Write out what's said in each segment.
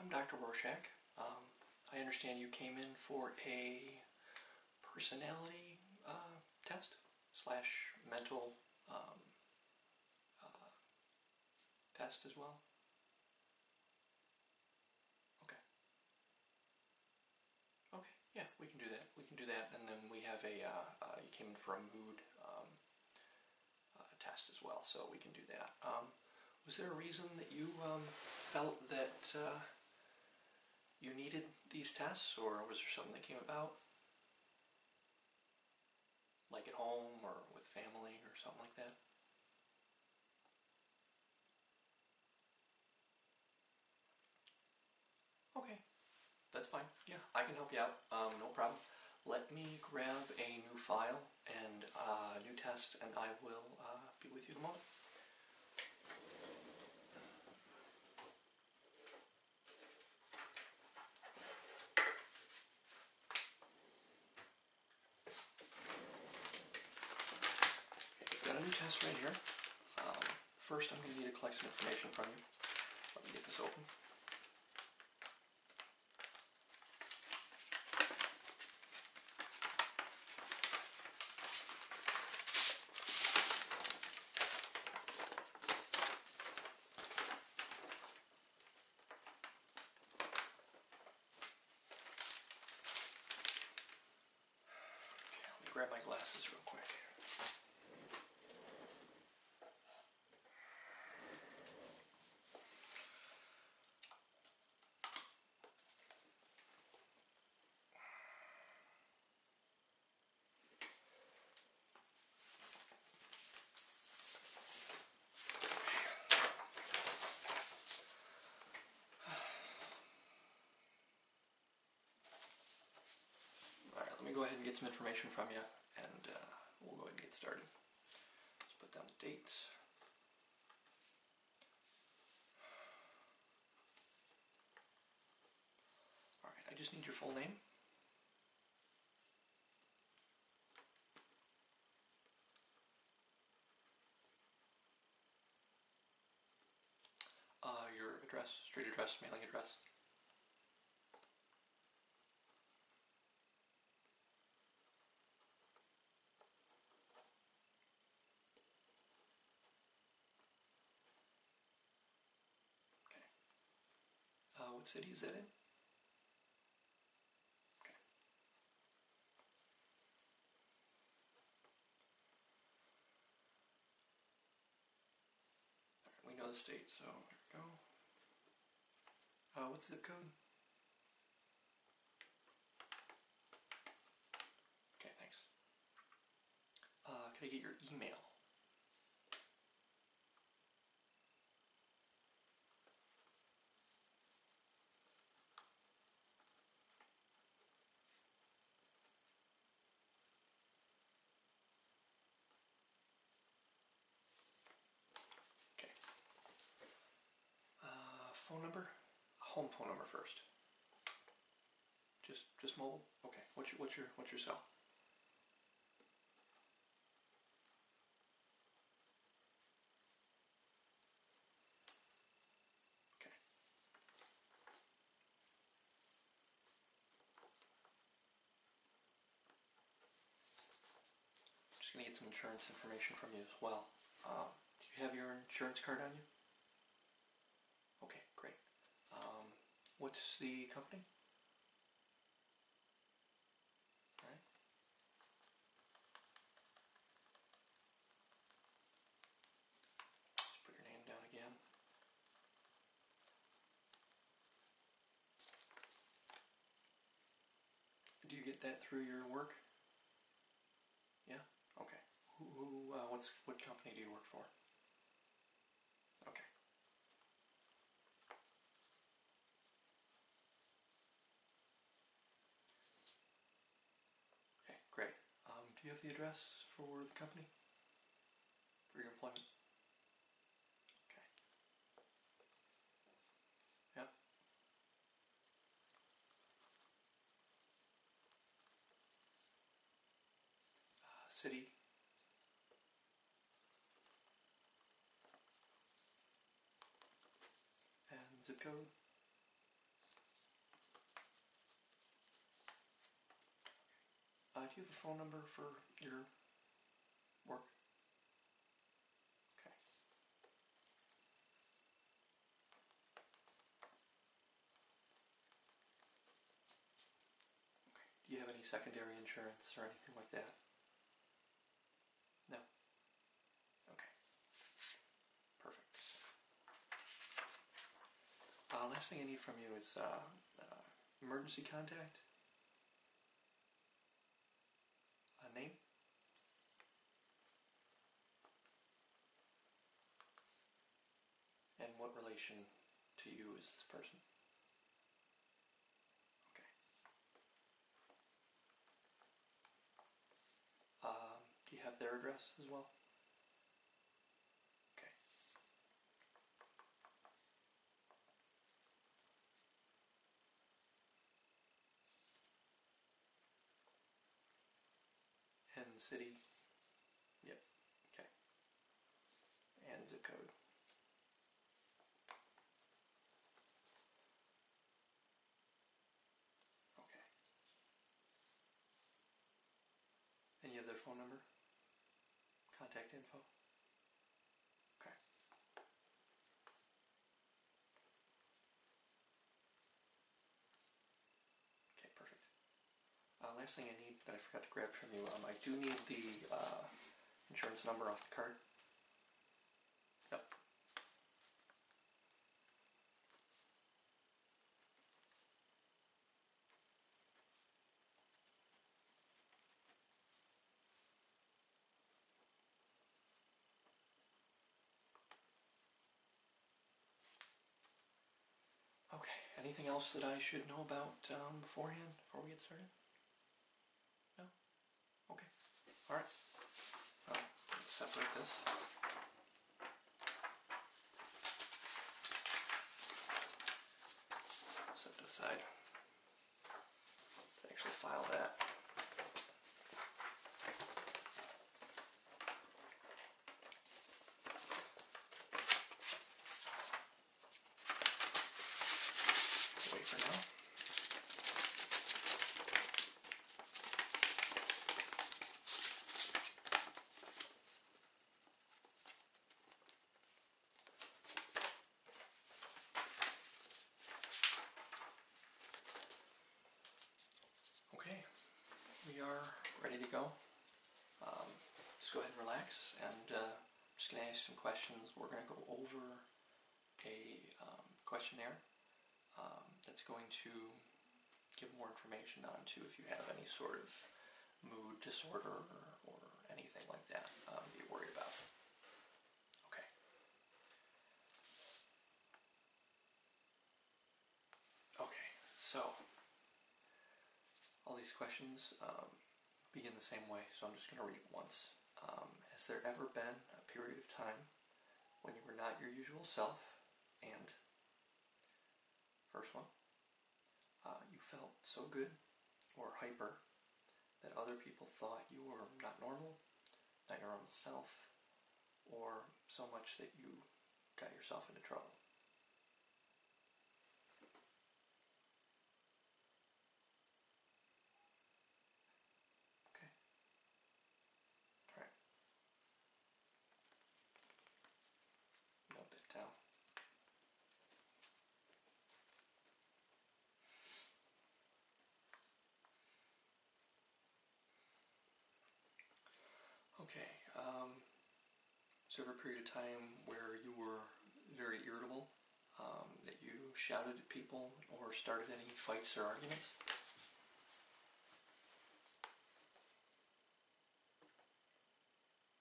I'm Dr. Rorschach. I understand you came in for a personality test slash mental test as well. Okay. Okay. Yeah, we can do that. We can do that, and then we have a you came in for a mood test as well, so we can do that. Was there a reason that you felt that you needed these tests, or was there something that came about? Like at home or with family or something like that? Okay, that's fine. Yeah, I can help you out. No problem. Let me grab a new file and a new test, and I will be with you in a moment. I've got a new test right here. First, I'm going to need to collect some information from you. Let me get this open. Okay, let me grab my glasses real quick. Alright, let me go ahead and get some information from you, and we'll go ahead and get started. Let's put down the dates. Alright, I just need your full name. Your address, street address, mailing address. Okay. What city is it in? Okay. Alright, we know the state, so here we go. What's the zip code? Okay, thanks. Can I get your email? Okay. Phone number? Home phone number first. Just mobile? Okay. What's your cell? Okay. Just gonna get some insurance information from you as well. Do you have your insurance card on you? Okay, great. What's the company? All right. Let's put your name down again. Do you get that through your work? Yeah? Okay. What company do you work for? Okay. Okay, great. Do you have the address for the company? For your employment? Okay. Yeah. City? And zip code? do you have a phone number for your work? Okay. Do you have any secondary insurance or anything like that? No? Okay. Perfect. Last thing I need from you is emergency contact. A name? And what relation to you is this person? Okay. Do you have their address as well? Okay. And the city? Yep. Okay. And zip code? Okay. Any other phone number? Contact info? Okay. Okay, perfect. Last thing I need that I forgot to grab from you, I do need the insurance number off the card. Yep. Okay, anything else that I should know about beforehand, before we get started? No? Okay. Alright. Let's separate this. Set it aside. Let's actually file that. Wait for now. Okay, we are ready to go. Just go ahead and relax, and I'm just going to ask some questions. We're going to go over a questionnaire that's going to give more information on to if you have any sort of mood disorder or anything like that you're worried about. Okay. Okay, so all these questions begin the same way, so I'm just going to read it once. Has there ever been a period of time when you were not your usual self? And first one, you felt so good or hyper that other people thought you were not normal, not your normal self, or so much that you got yourself into trouble. Okay. All right. Note that down. Okay, is there ever a period of time where you were very irritable, that you shouted at people or started any fights or arguments?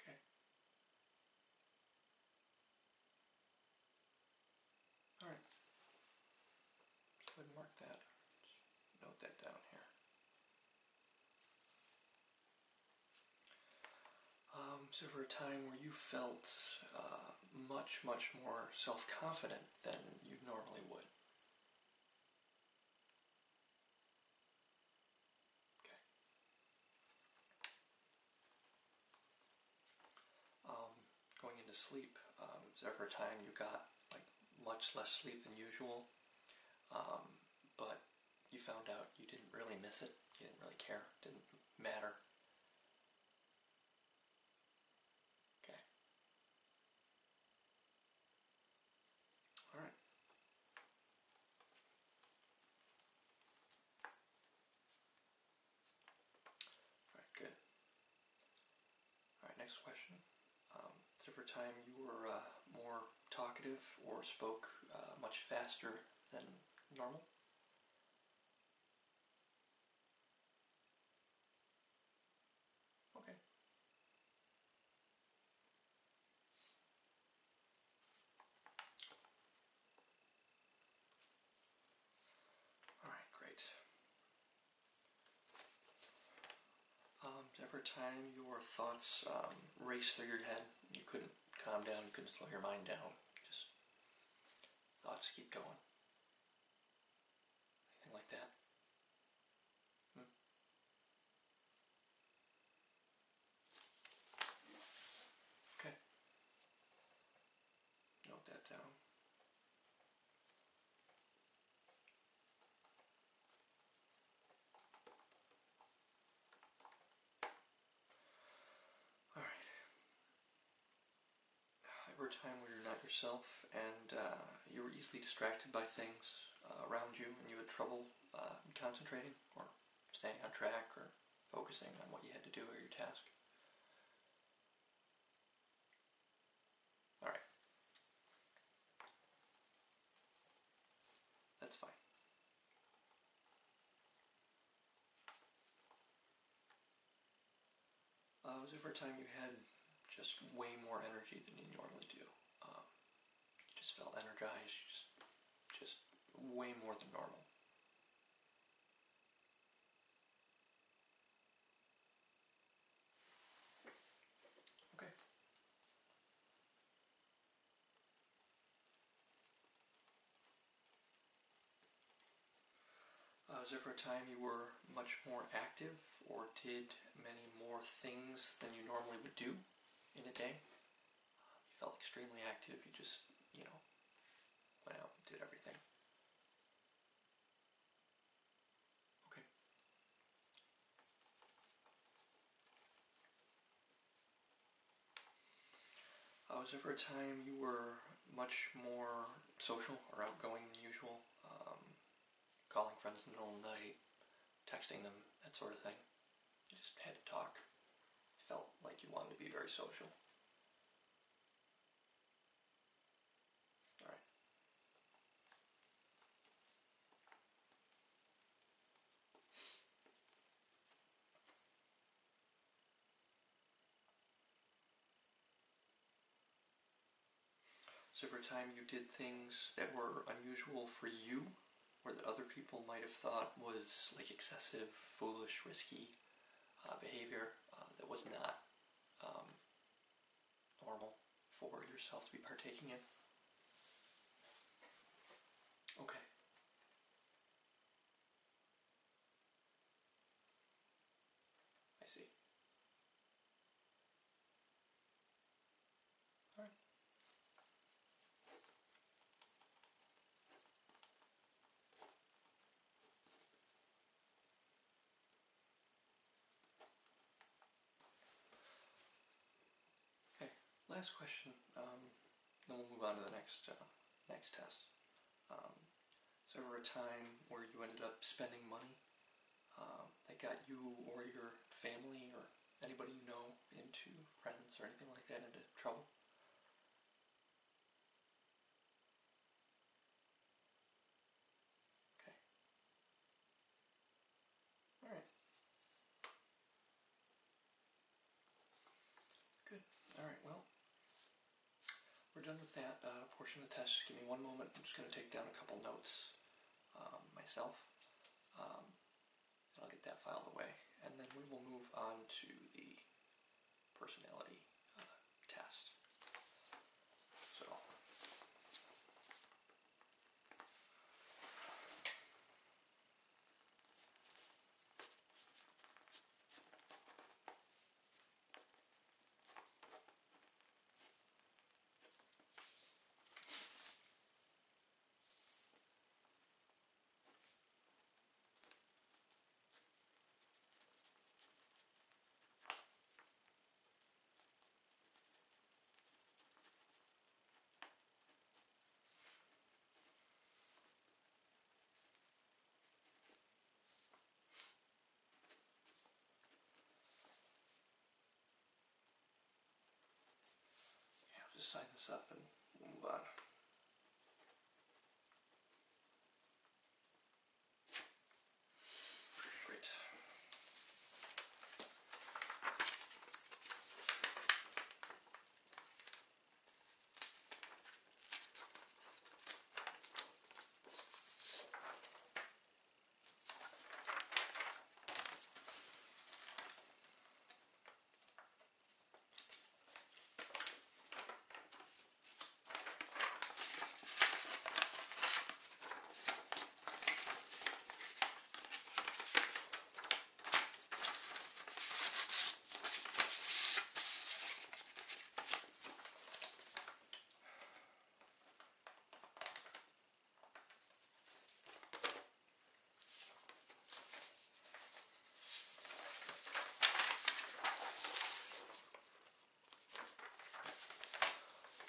Okay. Alright. Just go ahead and mark that. Just note that down here. Is there ever a time where you felt much more self-confident than you normally would? Okay. Going into sleep, is there ever a time you got like much less sleep than usual, but you found out you didn't really miss it, you didn't really care, didn't matter? Okay. Alright. Alright, good. Alright, next question. Is there ever a time you were more talkative or spoke much faster than normal? Okay. Alright, great. Is there ever a time your thoughts raced through your head? You couldn't calm down, you couldn't slow your mind down. Just thoughts keep going. Anything like that? Hmm? Okay. Note that down. Alright. Ever a time where you're not yourself and you were easily distracted by things around you and you had trouble concentrating or staying on track or focusing on what you had to do or your task? Alright. That's fine. Was there ever a time you had just way more energy than you normally do? You just felt energized, just way more than normal. Okay. Was there ever a time you were much more active or did many more things than you normally would do in a day? You felt extremely active, you just, went out and did everything. Okay. Was there ever a time you were much more social or outgoing than usual? Calling friends in the middle of the night, texting them, that sort of thing. You just had to talk. Felt like you wanted to be very social. Alright. So every time you did things that were unusual for you, or that other people might have thought was like excessive, foolish, risky behavior that was not normal for yourself to be partaking in? Okay. I see. Alright. Okay. Last question. Then we'll move on to the next test. Is there ever a time where you ended up spending money that got you or your family or anybody you know, into friends or anything like that, into trouble? Okay. Alright. Good. Alright, well, we're done with that portion of the test. Just give me one moment. I'm just going to take down a couple notes myself. And I'll get that filed away. And then we will move on to the personality test. So, just sign this up and move on. Great.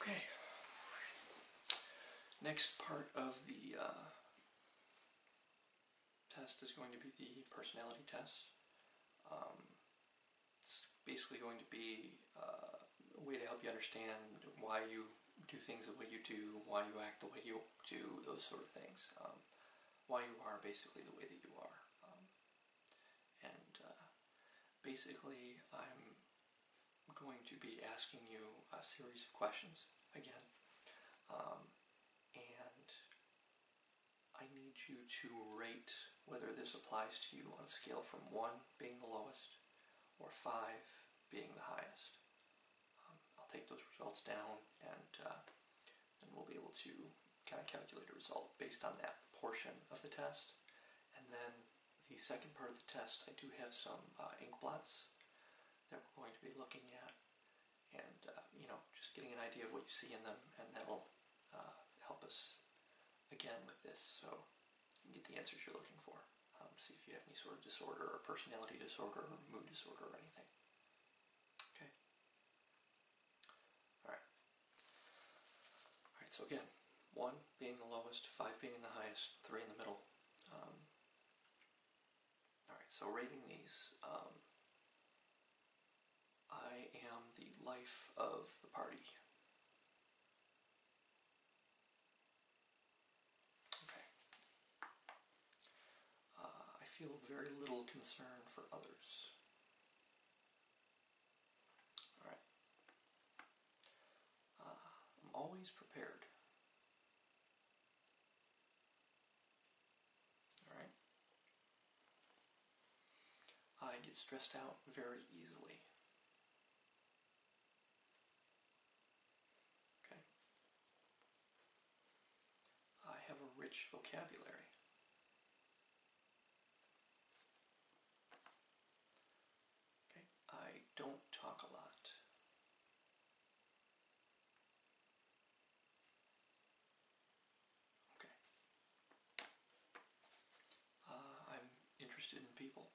Okay. Next part of the test is going to be the personality test. It's basically going to be a way to help you understand why you do things the way you do, why you act the way you do, those sort of things. Why you are basically the way that you are. Basically, I'm going to be asking you a series of questions again. And I need you to rate whether this applies to you on a scale from 1 being the lowest or 5 being the highest. I'll take those results down and we'll be able to kind of calculate a result based on that portion of the test. And then the second part of the test, I do have some ink blots that we're going to be looking at and just getting an idea of what you see in them, and that'll help us again with this so you can get the answers you're looking for. See if you have any sort of disorder or personality disorder or mood disorder or anything. Okay. Alright, so again, 1 being the lowest, 5 being the highest, 3 in the middle. Alright, so rating these, I am the life of the party. Okay. I feel very little concern for others. Alright. I'm always prepared. Alright. I get stressed out very easily. Okay. I have a rich vocabulary. Okay. I don't talk a lot. Okay. I'm interested in people.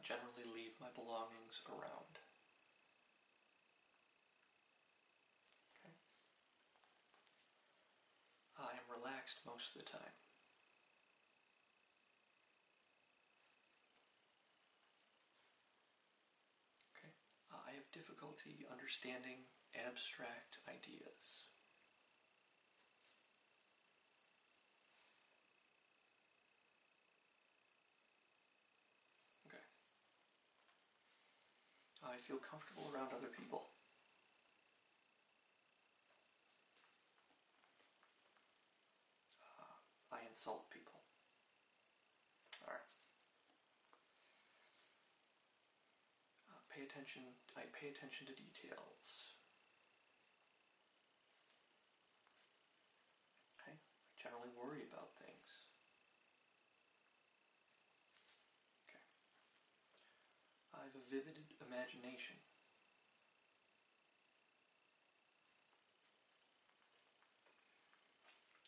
Generally leave my belongings around. Okay. I am relaxed most of the time. Okay. I have difficulty understanding abstract ideas. Okay. I feel comfortable around other people. I insult people. Alright. I pay attention to details. Okay. I generally worry about things. Okay. I have a vivid imagination.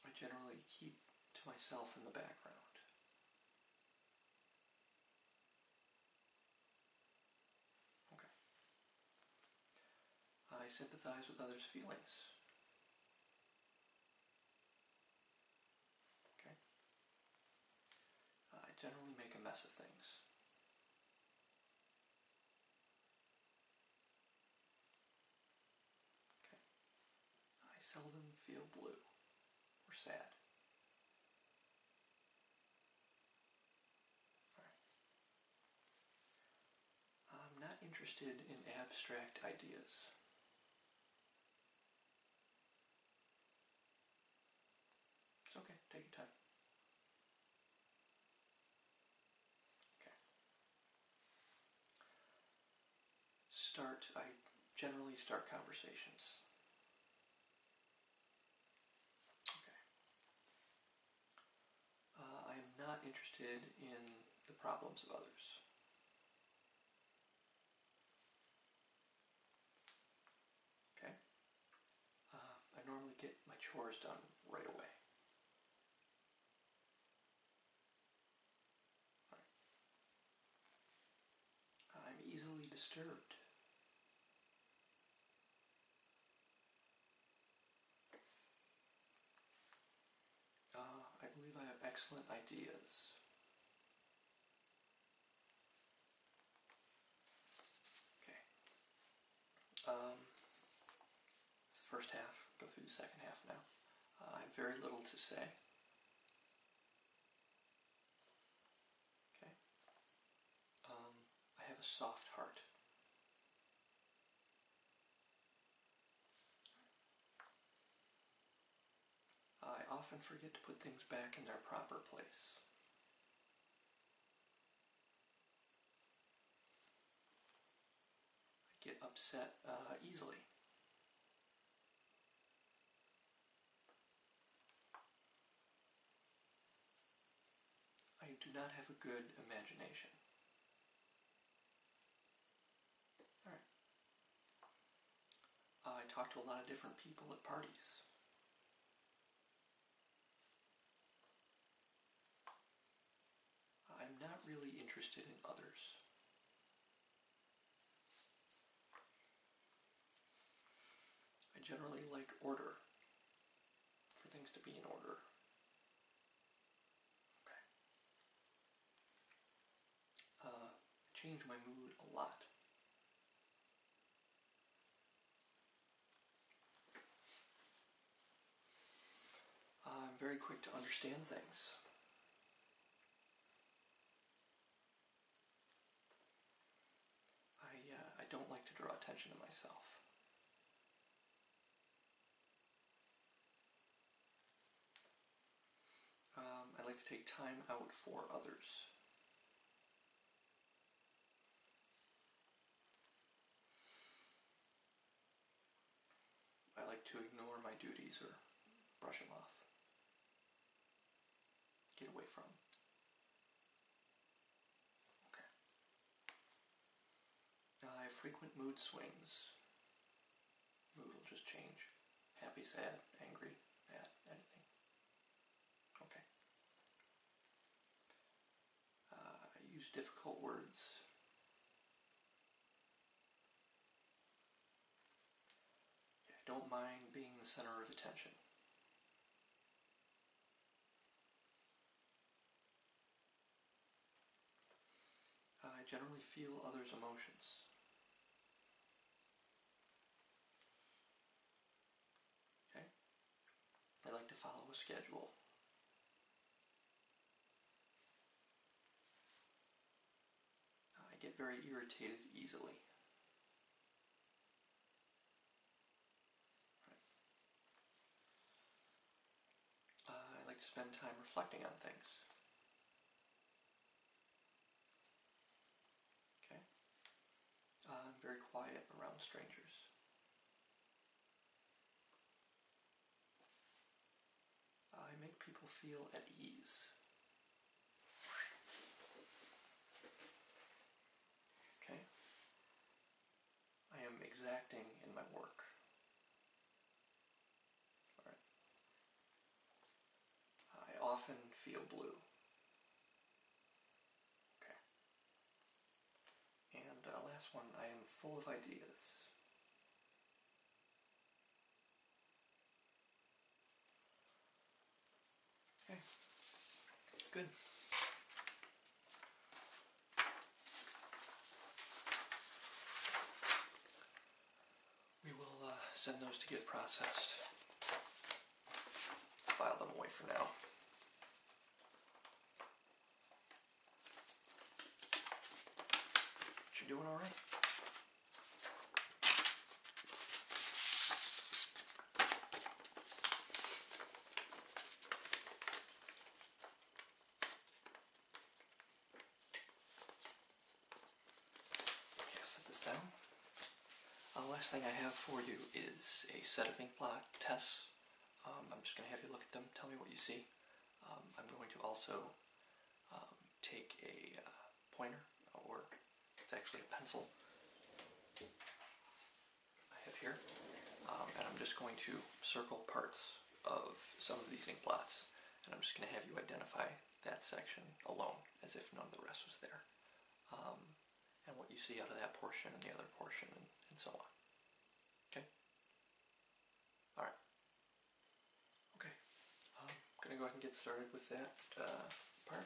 I generally keep to myself in the background. Okay. I sympathize with others' feelings. Okay. I generally make a mess of things. feel blue or sad? I'm not interested in abstract ideas. It's okay, take your time. Okay. I generally start conversations. Okay. I am not interested in the problems of others. Okay. I normally get my chores done right away. Right. I'm easily disturbed. I believe I have excellent ideas. Okay. It's the first half. Go through the second half now. I have very little to say. Okay. I have a soft heart. I often forget to put things back in their proper place. I get upset easily. I do not have a good imagination. Alright. I talk to a lot of different people at parties. I'm not really interested in others. I generally like order, for things to be in order. Okay. I change my mood a lot. I'm very quick to understand things. I don't like to draw attention to myself. I like to take time out for others. I like to ignore my duties or brush them off. Get away from. Okay. I have frequent mood swings. Mood will just change. Happy, sad, angry, mad, anything. Okay. I use difficult words. I don't mind being the center of attention. I generally feel others' emotions. Okay? I like to follow a schedule. I get very irritated easily. I like to spend time reflecting on things. Okay? I'm very quiet around strangers. I make people feel at ease. Okay? I am exacting in my work. Alright. I often feel blue. Okay. And last one, I am full of ideas. Okay. Good. We will send those to get processed. file them away for now. But you're doing all right. Okay, I'll set this down. Last thing I have for you is a set of inkblot tests. I'm just going to have you look at them, tell me what you see. I'm going to also take a pointer, or it's actually a pencil I have here, and I'm just going to circle parts of some of these ink blots, and I'm just going to have you identify that section alone, as if none of the rest was there, and what you see out of that portion and the other portion, and so on. Okay? Alright. Okay. I'm going to go ahead and get started with that part.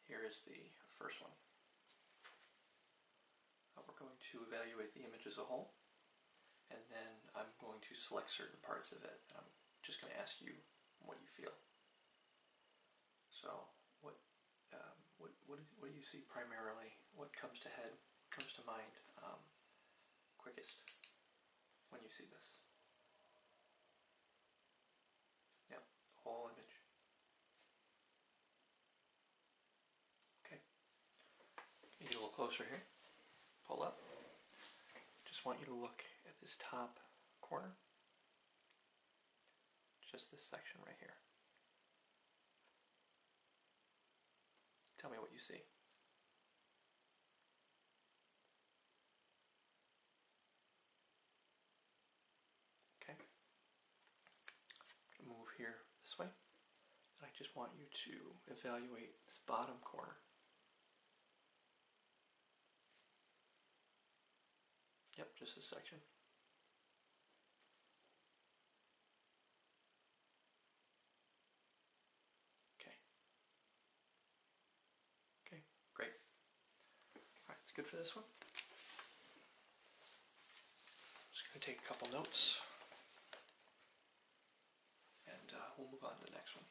Here is the first one. We're going to evaluate the image as a whole, and then I'm going to select certain parts of it, and I'm just going to ask you what you feel. So, what do you see primarily? What comes to head, comes to mind quickest when you see this? Yep, the whole image. Okay, get a little closer here. Pull up. Just want you to look at this top corner. Just this section right here. Tell me what you see. Okay. Move here this way. And I just want you to evaluate this bottom corner. Yep, just this section. Okay. Okay, great. Alright, it's good for this one. Just going to take a couple notes, and we'll move on to the next one.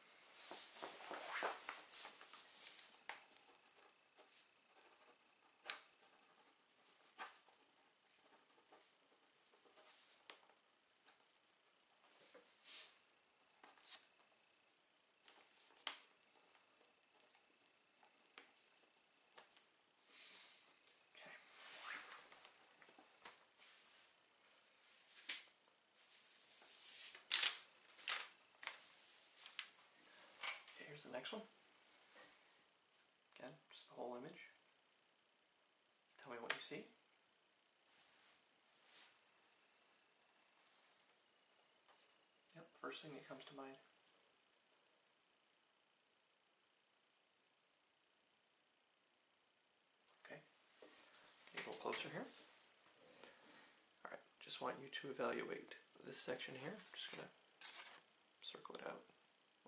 Here's the next one. Again, just the whole image. Tell me what you see. Yep, first thing that comes to mind. Okay, get a little closer here. Alright, just want you to evaluate this section here. I'm just going to circle it out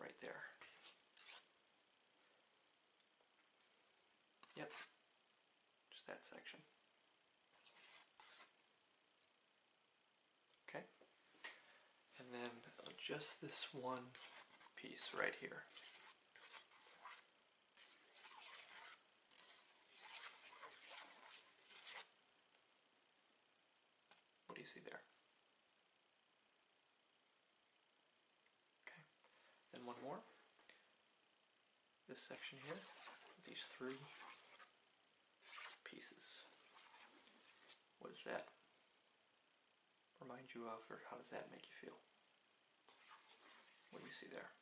right there. Yep, just that section. Okay, and then just this one piece right here. What do you see there? Okay, then one more. This section here, these three pieces. What does that remind you of, or how does that make you feel? What do you see there?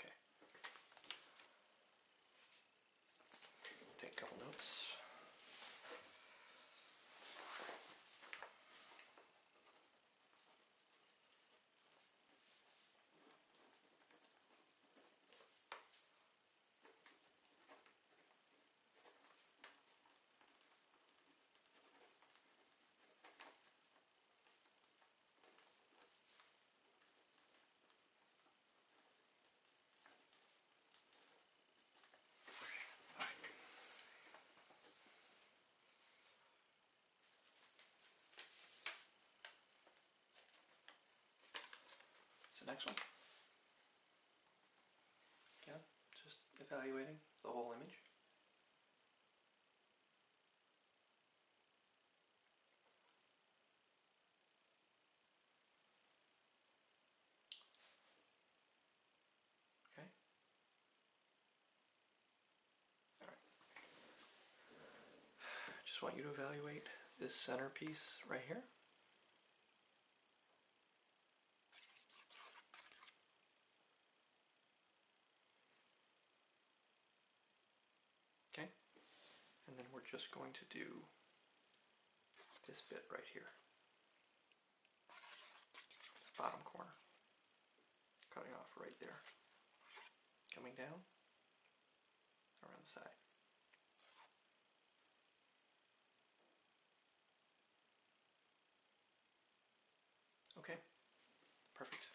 Okay. Take a couple notes. the next one. Again, just evaluating the whole image. Okay. All right. Just want you to evaluate this center piece right here. Okay. And then we're just going to do this bit right here. This bottom corner. Cutting off right there. Coming down around the side. Okay, perfect.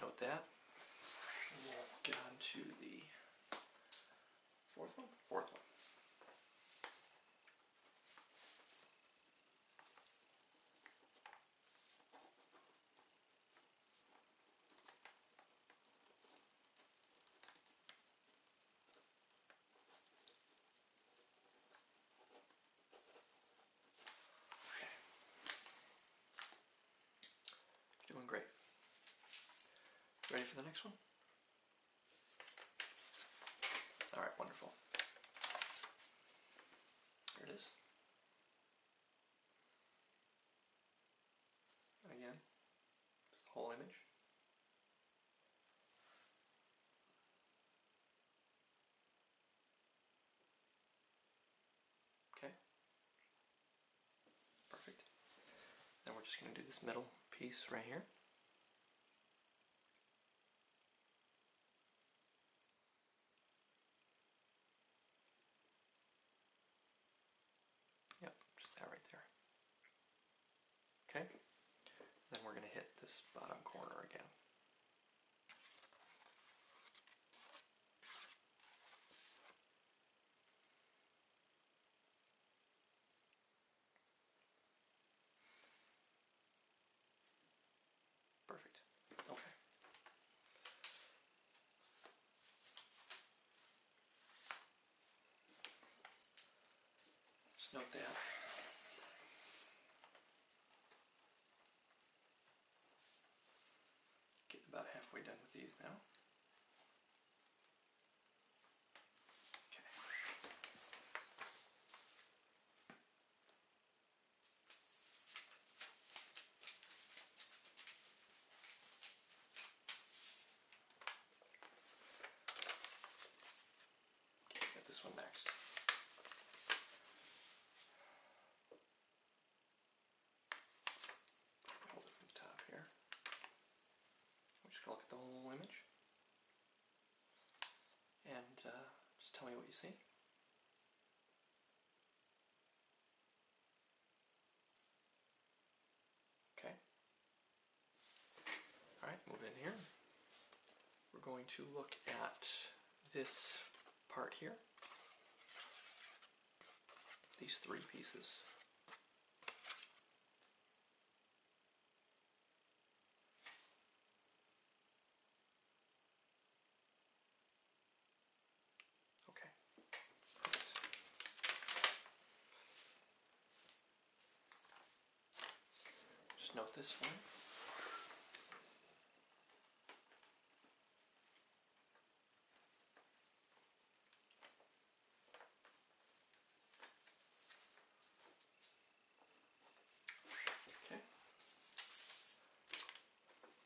Note that. And we'll get on to the fourth one. Okay. You're doing great. Ready for the next one? All right, wonderful. Here it is. And again, the whole image. Okay. Perfect. Then we're just going to do this middle piece right here. Yep, just that right there. Okay. Then we're going to hit this bottom corner again. Perfect. Okay. Just note that. Getting about halfway done with these now. Okay. Get this one next. Hold it from the top here. We're just going to look at the whole image. And just tell me what you see. Okay. Alright, move in here. We're going to look at this part here. These three pieces. Okay. Perfect. Just note this for me. Okay.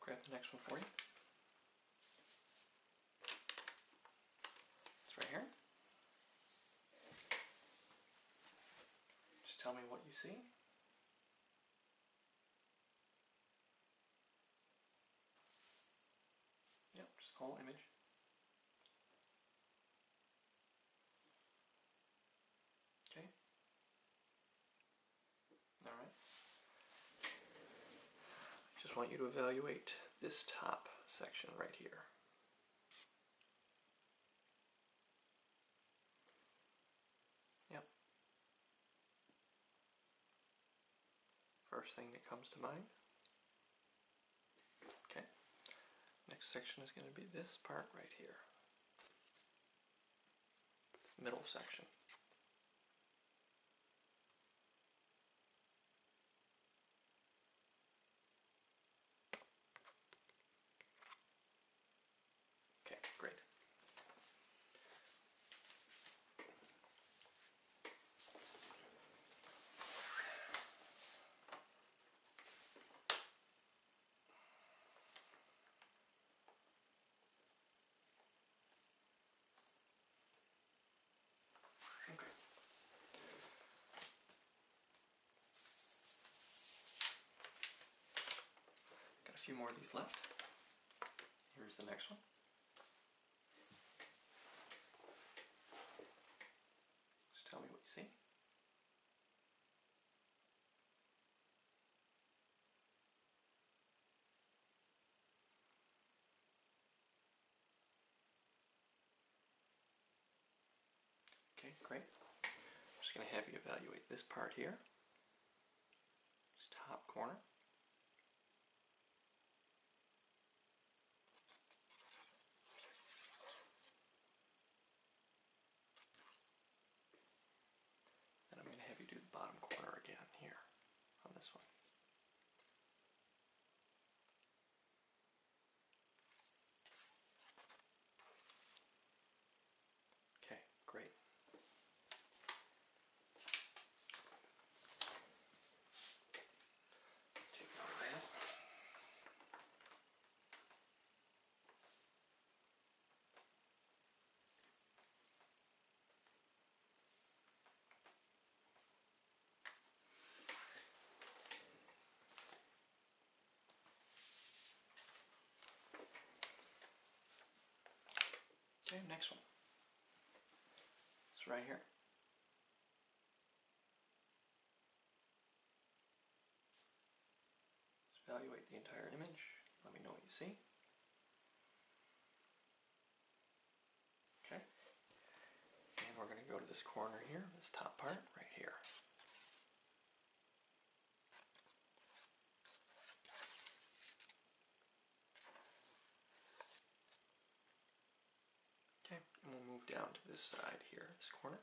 Grab the next one for you. It's right here. Just tell me what you see. Yep, just the whole image. Okay. Alright. Just want you to evaluate this top section right here. Yep. First thing that comes to mind. next section is going to be this part right here. This middle section. Okay, great. Okay. Got a few more of these left. Here's the next one. Just tell me what you see. Okay, great. I'm just going to have you evaluate this part here. This top corner. And I'm going to have you do the bottom corner again here on this one. Okay, great. Take out that. Okay, next one. It's right here. Let's evaluate the entire image. Let me know what you see. Okay. And we're going to go to this corner here, this top part right here. Okay, and we'll move down to this side here, this corner.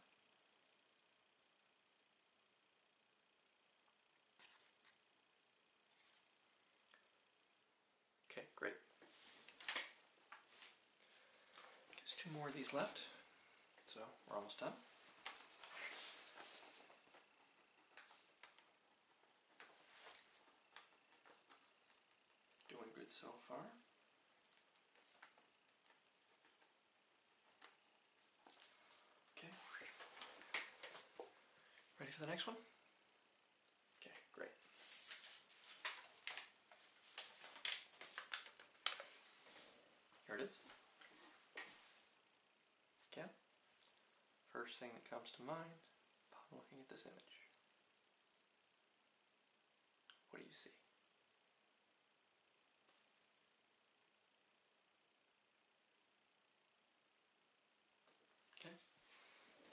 Okay, great. There's two more of these left, so we're almost done. Doing good so far. Okay. Ready for the next one? Okay, great. Here it is. Again, first thing that comes to mind upon looking at this image. What do you see? Okay.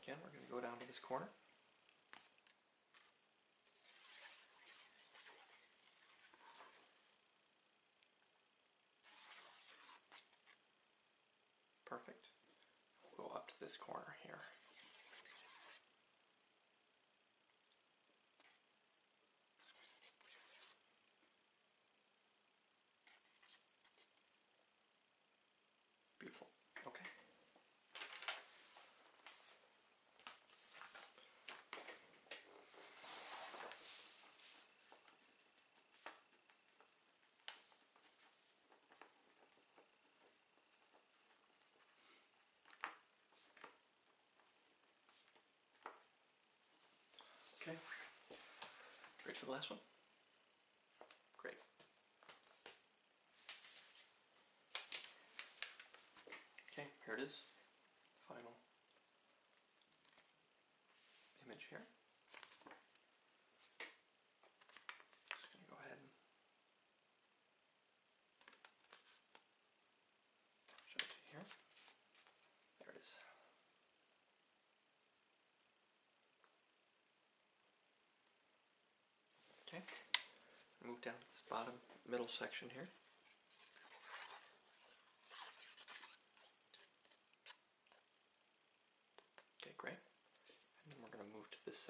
Again, we're going to go down to this corner. Perfect. We'll go up to this corner here. Beautiful. Okay. Okay. Ready for the last one? Great. Okay, here it is. Final image here. Just going to go ahead and show it to you here. There it is. Okay, move down to this bottom middle section here.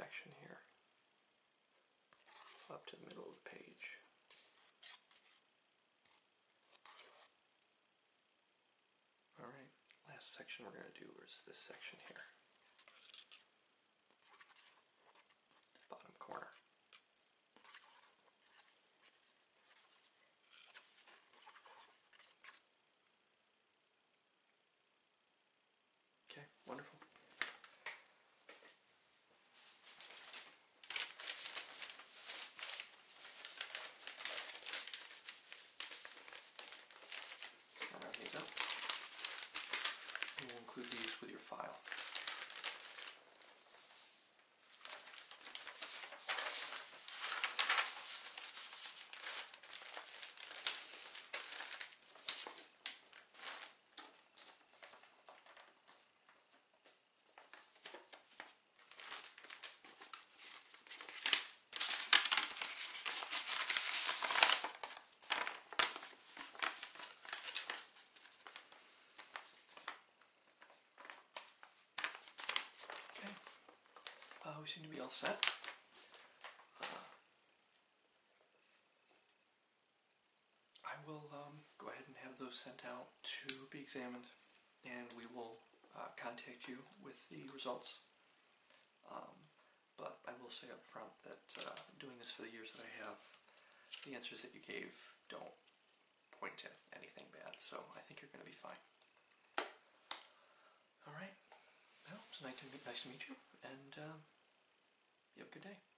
section here, up to the middle of the page. Alright, last section we're going to do is this section here. Bottom corner. Okay, wonderful. Round these up. And we'll include these with your file. We seem to be all set. I will go ahead and have those sent out to be examined, and we will contact you with the results. But I will say up front that doing this for the years that I have, the answers that you gave don't point to anything bad, so I think you're going to be fine. Alright, well, it's nice to meet you, and you have a good day.